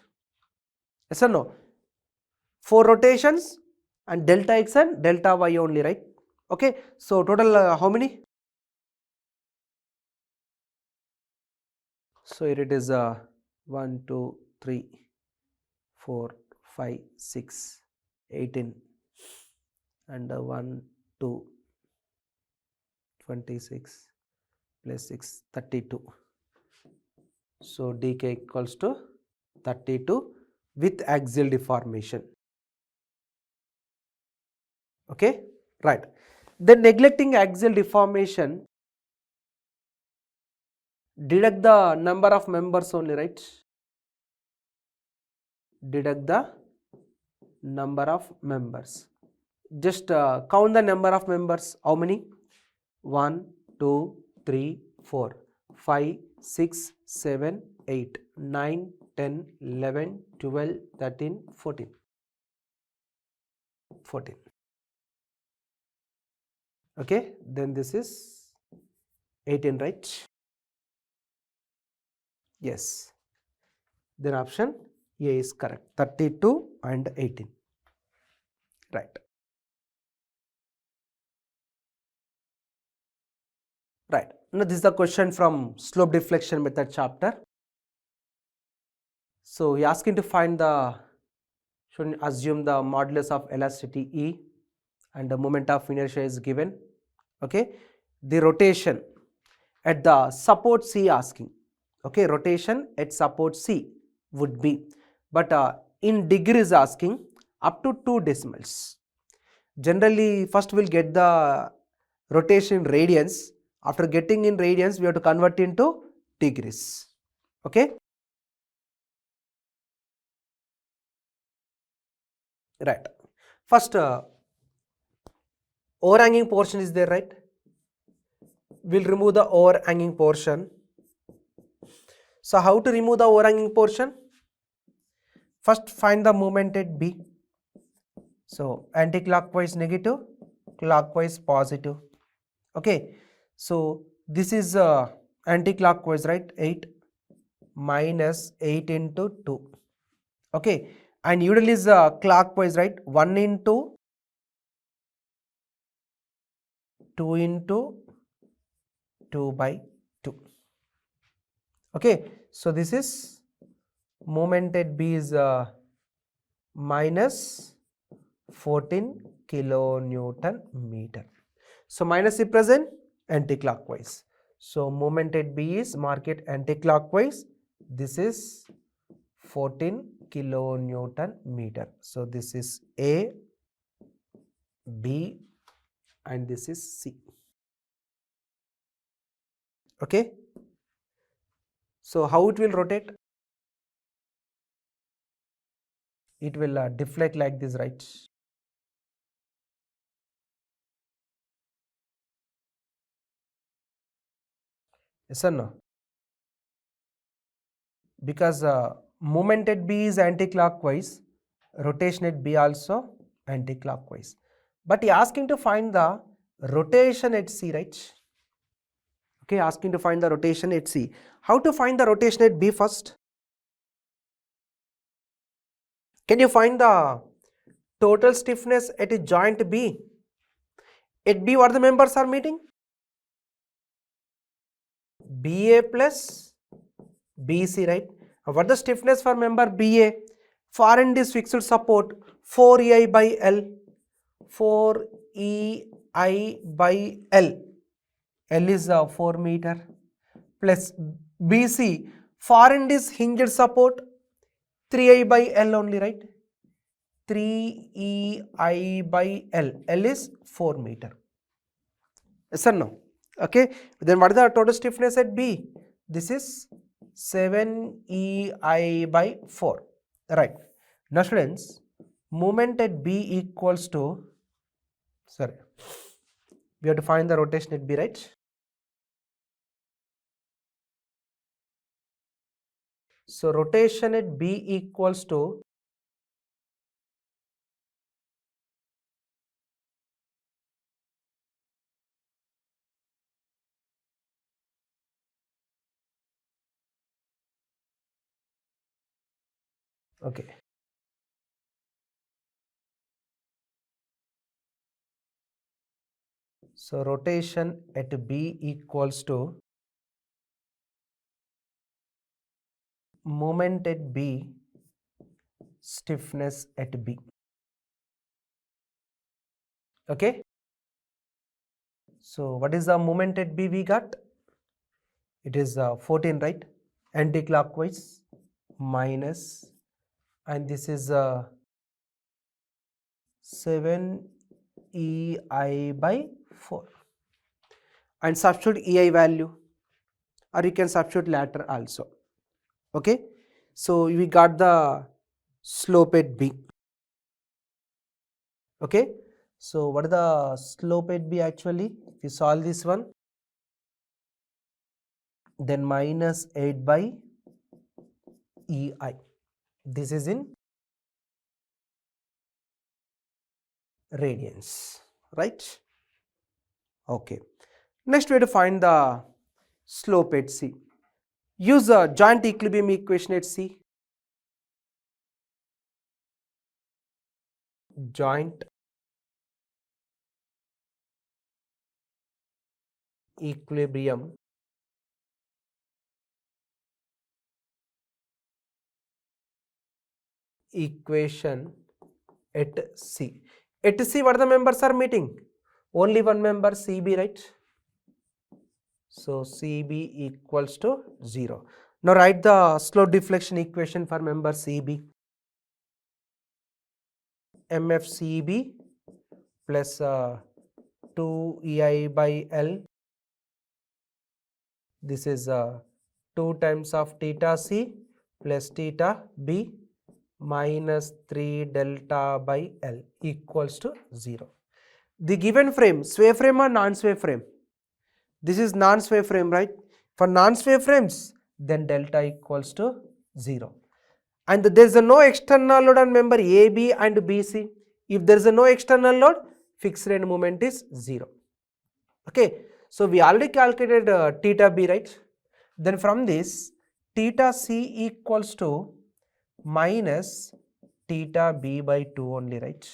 Yes or no? 4 rotations and delta x and delta y only, right? Okay, so total how many? So here it is 1, 2, 3, 4, 5, 6, 18 and 1, 2, 26 plus 6, 32. So dk equals to 32 with axial deformation. Okay, right. Then neglecting axial deformation, deduct the number of members only, right? Deduct the number of members. Just count the number of members. How many? 1, 2, 3, 4, 5, 6, 7, 8, 9, 10, 11, 12, 13, 14. 14. Okay, then this is 18, right? Yes. Then option A is correct. 32 and 18. Right. Right. Now this is the question from slope deflection method chapter. So he asking to find the, should assume the modulus of elasticity E and the moment of inertia is given. Okay. The rotation at the support C asking. Okay, rotation at support C would be, but in degrees asking up to 2 decimals. Generally, first we'll get the rotation in radians. After getting in radians, we have to convert into degrees. Okay, right. First, overhanging portion is there, right? We'll remove the overhanging portion. So, how to remove the overhanging portion? First, find the moment at B. So, anti-clockwise negative, clockwise positive. Okay, so this is anti-clockwise, right? 8 minus 8 into 2. Okay, and usually is clockwise, right? 1 into 2 into 2 by 2. Okay, so this is moment at B is minus 14 kilonewton meter. So minus represent anti-clockwise. So moment at B is mark it anti-clockwise. This is 14 kilonewton meter. So this is A, B and this is C. Okay. So how it will rotate? It will deflect like this, right? Yes or no? Because moment at B is anti-clockwise, rotation at B also anti-clockwise. But he asking to find the rotation at C, right? Okay, asking to find the rotation at C. How to find the rotation at B first? Can you find the total stiffness at a joint B? At B, what the members are meeting? BA plus BC, right? What the stiffness for member BA? For end is fixed support 4EI by L. 4EI by L. L is 4 meter plus BC. For end is hinged support 3I by L only, right? 3EI by L. L is 4 meter. Yes or no? Okay. Then what is the total stiffness at B? This is 7EI by 4. Right. Now students, moment at B equals to, sorry, we have to find the rotation at B, right? So rotation at B equals to okay. So rotation at B equals to moment at B, stiffness at B. Okay. So what is the moment at B we got? It is 14, right? Anti-clockwise minus, and this is 7 EI by 4. And substitute EI value, or you can substitute lateral also. Okay. So we got the slope at B. Okay. So what is the slope at B actually? If you solve this one, then minus 8 by EI. This is in radians, right? Okay. Next we have to find the slope at C. Use a joint equilibrium equation at C. Joint equilibrium equation at C. At C, what are the members are meeting? Only one member, CB, right? So CB equals to 0. Now write the slope deflection equation for member CB. MFCB plus 2 EI by L. This is 2 times of theta C plus theta B minus 3 delta by L equals to 0. The given frame, sway frame or non-sway frame? This is non-sway frame, right? For non-sway frames, then delta equals to 0. And there is no external load on member AB and BC. If there is no external load, fixed end moment is 0. Okay. So we already calculated theta B, right? Then from this, theta C equals to minus theta B by 2 only, right?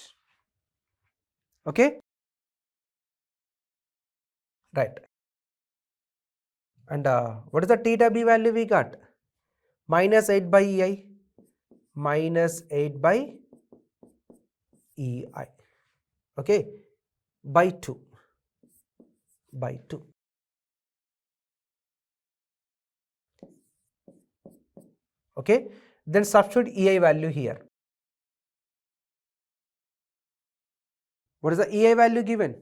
Okay. Right. And what is the theta B value we got? Minus 8 by EI. Minus 8 by EI. Okay. By 2. By 2. Okay. Then substitute EI value here. What is the EI value given?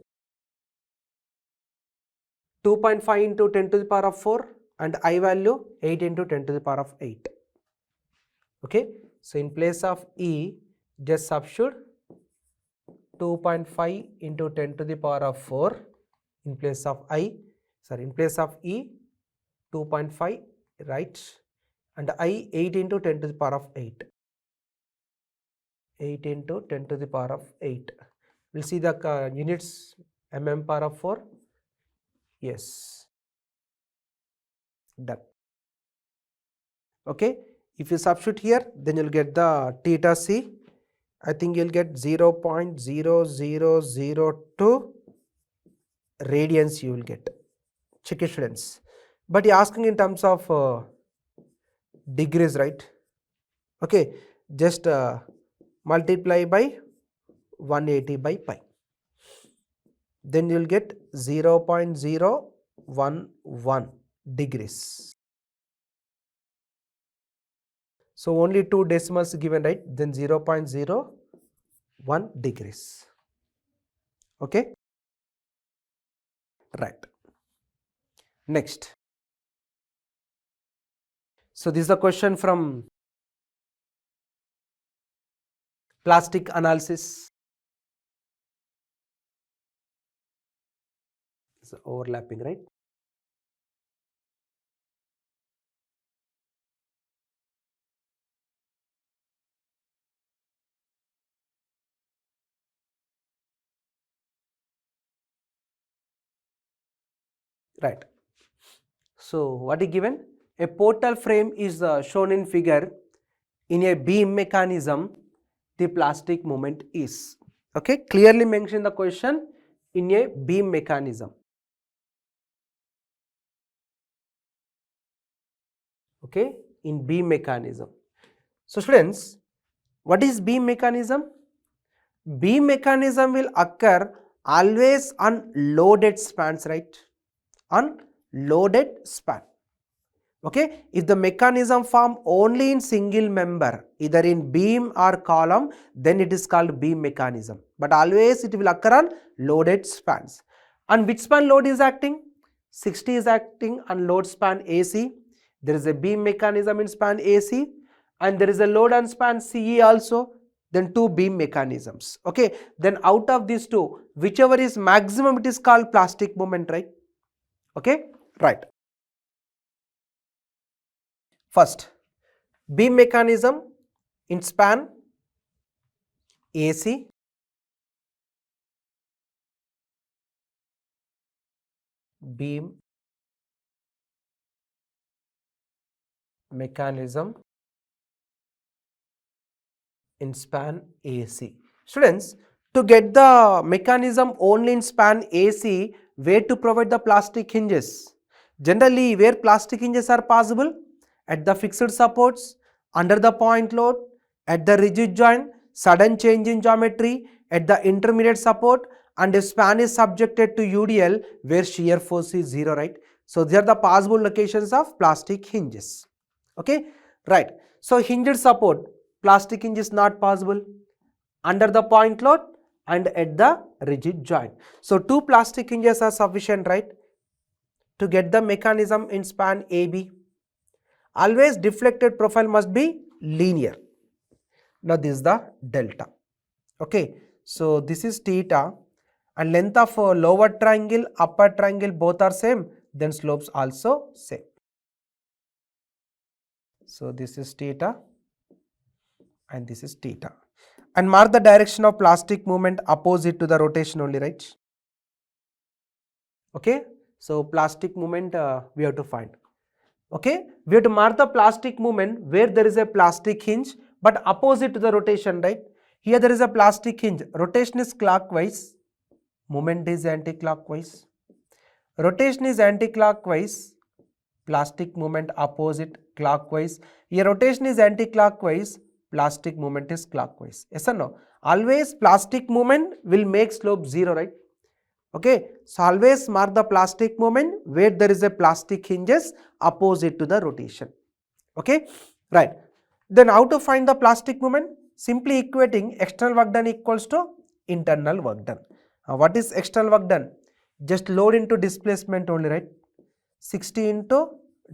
2.5 into 10 to the power of 4 and I value 8 into 10 to the power of 8. Okay. So in place of E, just substitute 2.5 into 10 to the power of 4 in place of in place of E 2.5, right, and I 8 into 10 to the power of 8. 8 into 10 to the power of 8. We'll see the units mm power of 4. Yes. Done. Okay. If you substitute here, then you'll get the theta C. I think you'll get 0.0002 radians you will get. Check it, students. But you're asking in terms of degrees, right? Okay. Just multiply by 180 by pi. Then you'll get 0.011 degrees. So only 2 decimals given, right? Then 0.01 degrees. Okay. Right. Next. So this is a question from plastic analysis. It's overlapping, right? Right. So what is given? A portal frame is shown in figure. In a beam mechanism, the plastic moment is. Okay, clearly mention the question. in a beam mechanism. Okay, in beam mechanism. So students, what is beam mechanism? Beam mechanism will occur always on loaded spans, right? On loaded span. Okay, if the mechanism form only in single member, either in beam or column, then it is called beam mechanism. But always it will occur on loaded spans. On which span load is acting? 60 is acting on load span AC. There is a beam mechanism in span AC, and there is a load on span CE also. Then two beam mechanisms. Okay, then out of these two, whichever is maximum, it is called plastic moment, right? Okay, right. First, beam mechanism in span AC, beam mechanism in span AC. Students, to get the mechanism only in span AC, where to provide the plastic hinges? Generally, where plastic hinges are possible? At the fixed supports, under the point load, at the rigid joint, sudden change in geometry, at the intermediate support, and if span is subjected to UDL where shear force is 0, right? So, these are the possible locations of plastic hinges. Okay, right. So, hinged support, plastic hinge is not possible under the point load and at the rigid joint. So, two plastic hinges are sufficient, right, to get the mechanism in span AB. Always deflected profile must be linear. Now, this is the delta. Okay, so this is theta, and length of lower triangle, upper triangle both are same, then slopes also same. So, this is theta and this is theta, and mark the direction of plastic movement opposite to the rotation only, right? Okay, so plastic movement we have to find. Okay, we have to mark the plastic movement where there is a plastic hinge but opposite to the rotation, right? Here there is a plastic hinge, rotation is clockwise, movement is anti-clockwise. Rotation is anti-clockwise, plastic movement opposite clockwise. Here rotation is anti-clockwise, plastic movement is clockwise. Yes or no? Always plastic movement will make slope 0, right? Okay, so always mark the plastic moment where there is a plastic hinges opposite to the rotation. Okay, right. Then how to find the plastic moment? Simply equating external work done equals to internal work done. What is external work done? Just load into displacement only, right? 60 into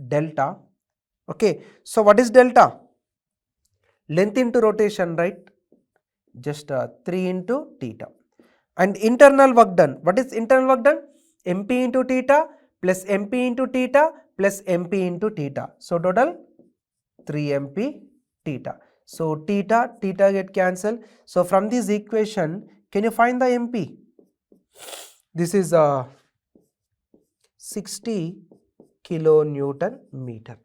delta. Okay, so what is delta? Length into rotation, right? Just 3 into theta. And internal work done. What is internal work done? MP into theta plus MP into theta plus MP into theta. So total 3 MP theta. So theta get cancelled. So from this equation, can you find the MP? This is 60 kilonewton meter.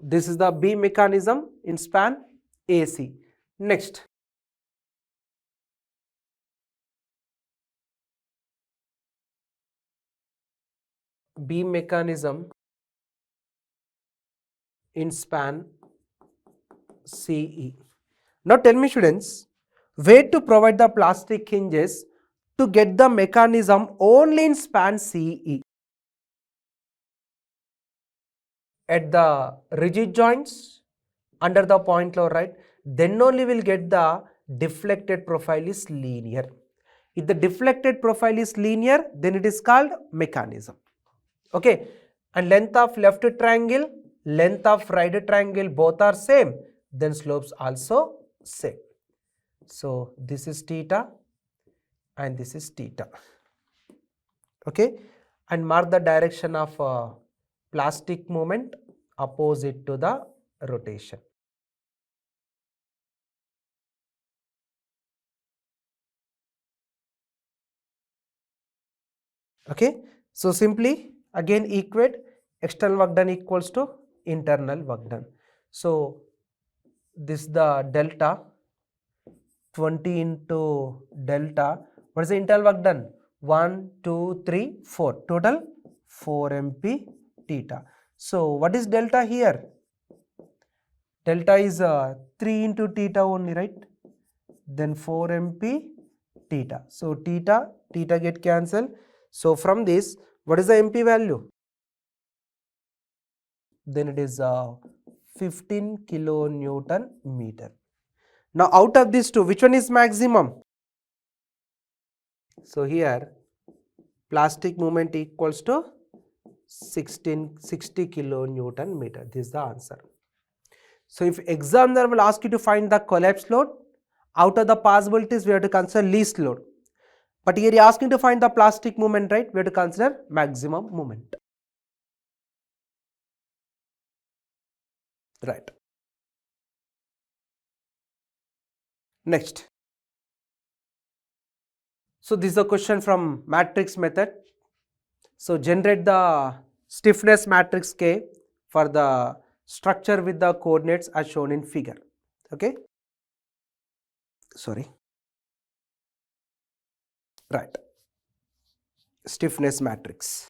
This is the beam mechanism in span AC. Next. Beam mechanism in span CE. Now tell me students, where to provide the plastic hinges to get the mechanism only in span CE? At the rigid joints, under the point load, right? Then only will get the deflected profile is linear. If the deflected profile is linear, then it is called mechanism. Okay, and length of left triangle, length of right triangle both are same, then slopes also same. So this is theta and this is theta. Okay, and mark the direction of plastic movement opposite to the rotation. Okay, so simply again equate external work done equals to internal work done. So this the delta 20 into delta What is the internal work done? 1, 2, 3, 4. Total 4 mp theta. So what is delta here? Delta is 3 into theta only, right? Then 4 mp theta. So theta get cancelled. So from this, what is the mp value? Then it is 15 kilonewton meter. Now out of these two, which one is maximum? So here plastic moment equals to 60 kilonewton meter. This is the answer. So if examiner will ask you to find the collapse load, out of the possibilities we have to consider least load. But here he is asking to find the plastic moment, right? We have to consider maximum moment. Right. Next. So this is a question from matrix method. So generate the stiffness matrix K for the structure with the coordinates as shown in figure. Okay. Sorry. Right. Stiffness matrix.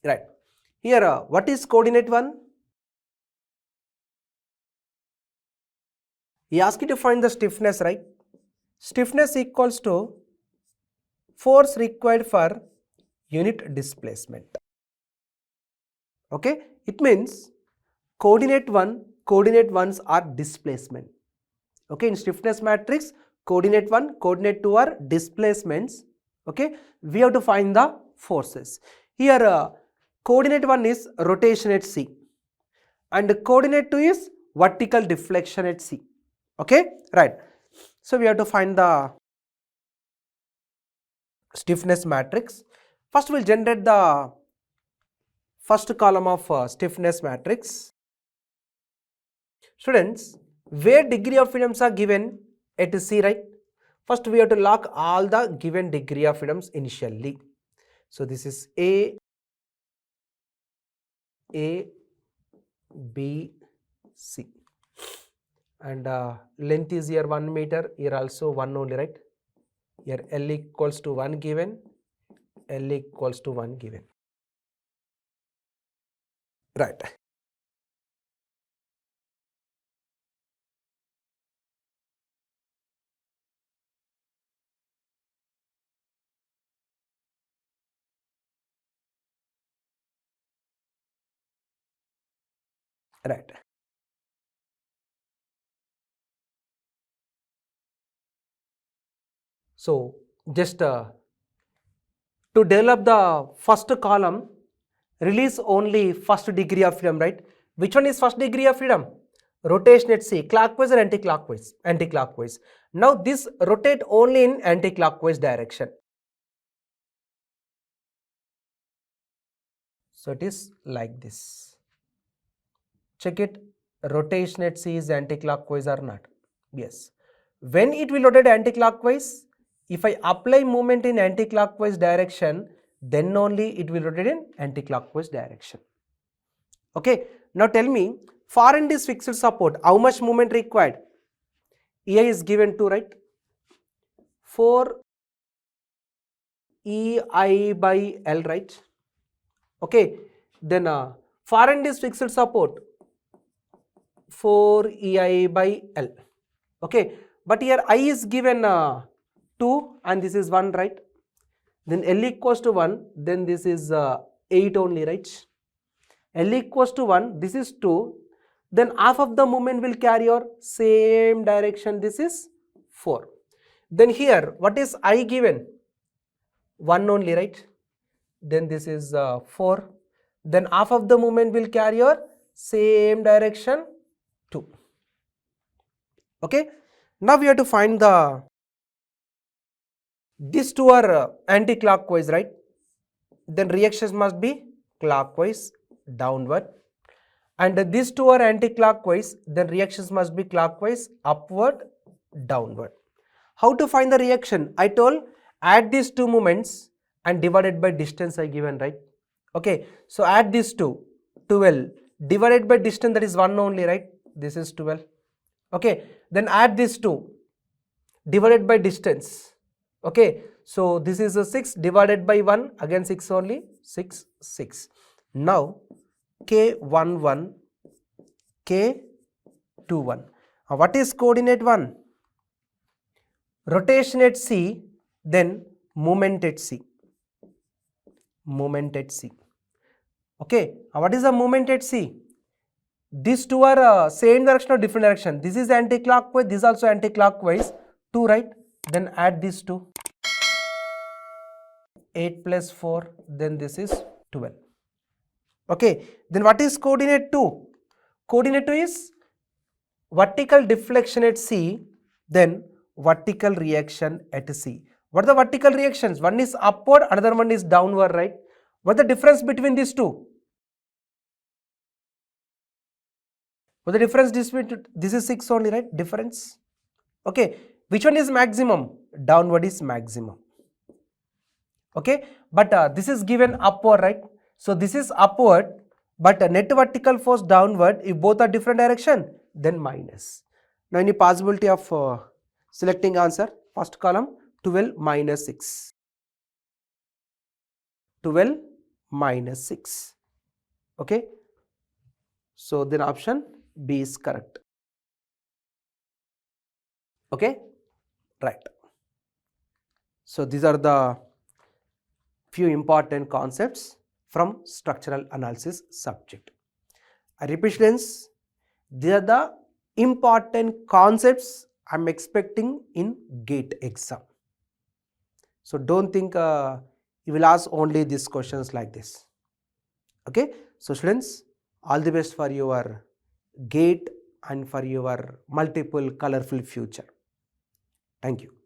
Right. Here what is coordinate 1? He asked you to find the stiffness, right? Stiffness equals to force required for unit displacement. Okay, it means coordinate 1, coordinate 1s are displacement. Okay, in stiffness matrix, coordinate 1, coordinate 2 are displacements. Okay, we have to find the forces. Here coordinate 1 is rotation at C and coordinate 2 is vertical deflection at C. Okay, right. So we have to find the stiffness matrix. First we will generate the first column of stiffness matrix. Students, where degree of freedoms are given at C, right? First we have to lock all the given degree of freedoms initially. So this is A, B, C. And length is here 1 meter, here also 1 only, right? Here L equals to 1 given, L equals to 1 given. Right. Right. So just to develop the first column, release only first degree of freedom, right? Which one is first degree of freedom? Rotation at C, clockwise or anti-clockwise? Anti-clockwise. Now this rotate only in anti-clockwise direction. So it is like this. Check it, rotation at C is anti-clockwise or not? Yes. When it will rotate anti-clockwise, if I apply movement in anti-clockwise direction, then only it will rotate in anti-clockwise direction. Okay. Now tell me, for end is fixed support, how much movement required? EI is given to, right? 4 EI by L, right? Okay. Then for end is fixed support, 4 EI by L. Okay. But here I is given 2 and this is 1, right? Then L equals to 1, then this is 8 only, right? L equals to 1, this is 2, then half of the movement will carry your same direction, this is 4. Then here, what is I given? 1 only, right? Then this is 4. Then half of the movement will carry your same direction, 2. Okay. Now we have to find the, these two are anti-clockwise, right? Then reactions must be clockwise, downward. And these two are anti-clockwise, then reactions must be clockwise, upward, downward. How to find the reaction? I told add these two moments and divided by distance I given, right? Okay, so add these two, 12, divided by distance, that is 1 only, right? This is 12. Okay, then add these two, divided by distance. Okay, so this is a 6 divided by 1, again 6 only, 6, 6. Now K11, K21. What is coordinate 1? Rotation at C, then moment at C. Moment at C. Okay, what is the moment at C? These two are same direction or different direction. This is anti-clockwise, this is also anti-clockwise. 2, right? Then add these two. 8 plus 4, then this is 12. Okay, then what is coordinate 2? Coordinate 2 is vertical deflection at C, then vertical reaction at C. What are the vertical reactions? One is upward, another one is downward, right? What is the difference between these two? What is the difference between, this is 6 only, right? Difference. Okay, which one is maximum? Downward is maximum. Okay, but this is given upward, right? So this is upward, but net vertical force downward. If both are different direction, then minus. Now any possibility of selecting answer? First column, 12 minus 6. 12 minus 6. Okay, so then option B is correct. Okay, right. So these are the few important concepts from structural analysis subject. I repeat, students, these are the important concepts I am expecting in GATE exam. So don't think you will ask only these questions like this. Okay, so students, all the best for your GATE and for your multiple colorful future. Thank you.